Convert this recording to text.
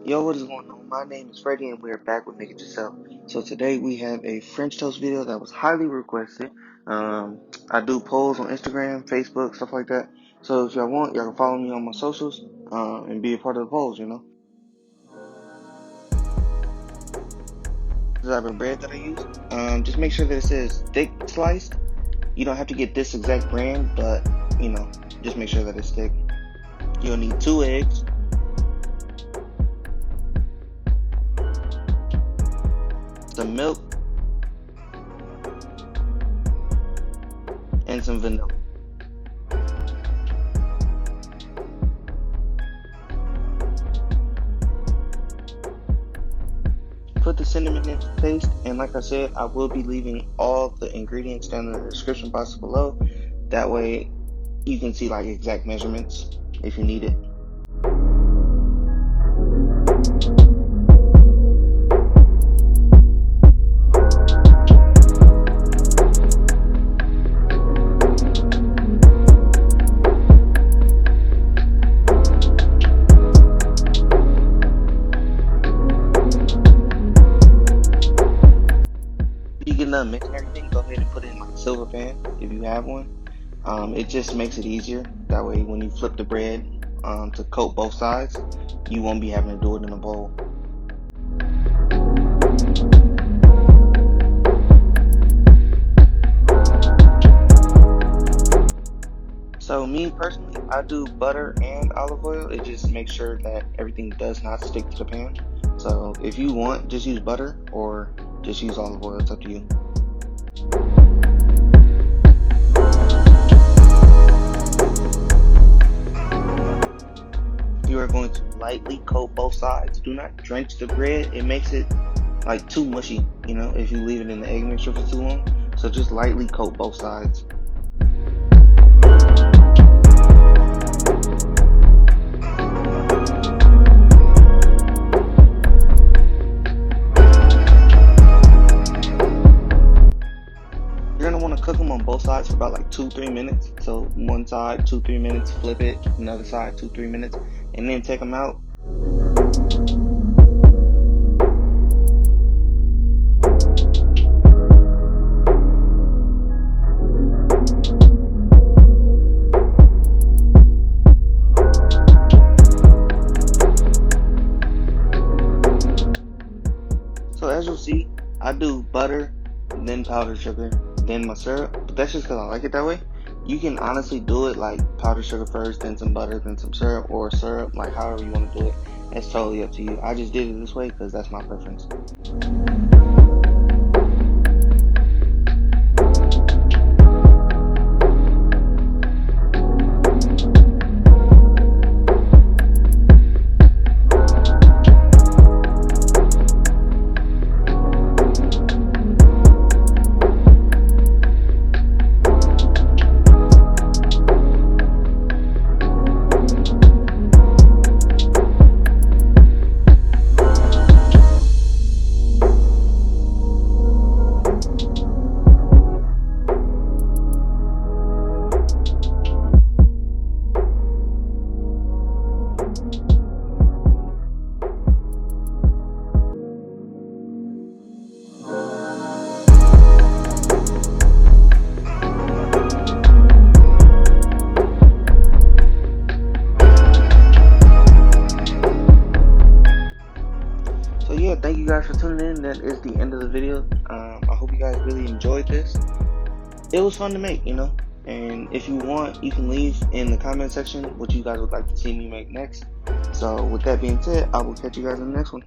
Yo, what is going on? My name is Freddie and we're back with Make It Yourself. So today we have a French toast video that was highly requested. I do polls on Instagram, Facebook, stuff like that. So if y'all want, y'all can follow me on my socials and be a part of the polls. This type of bread that I use. Just make sure that it says thick sliced. You don't have to get this exact brand, but just make sure that it's thick. You'll need 2 eggs, some milk, and some vanilla. Put the cinnamon into paste, and like I said, I will be leaving all the ingredients down in the description box below. That way you can see like exact measurements if you need it. You get done mixing everything, go ahead and put it in like a silver pan if you have one. It just makes it easier. That way when you flip the bread to coat both sides, you won't be having to do it in a bowl. So me personally, I do butter and olive oil. It just makes sure that everything does not stick to the pan. So if you want, just use butter or just use olive oil. It's up to you. You are going to lightly coat both sides. Do not drench the bread. It makes it like too mushy, if you leave it in the egg mixture for too long. So just lightly coat both sides. You're gonna want to cook them on both sides for about like 2-3 minutes. So one side, 2-3 minutes, flip it, another side, 2-3 minutes, and then take them out. So as you'll see, I do butter, then powdered sugar, then my syrup, but that's just because I like it that way. You can honestly do it like powdered sugar first, then some butter, then some syrup, or syrup, like however you want to do it. It's totally up to you. I just did it this way because that's my preference. So yeah, thank you guys for tuning in. That is the end of the video. I hope you guys really enjoyed this. It was fun to make, and if you want, you can leave in the comment section what you guys would like to see me make next. So with that being said, I will catch you guys in the next one.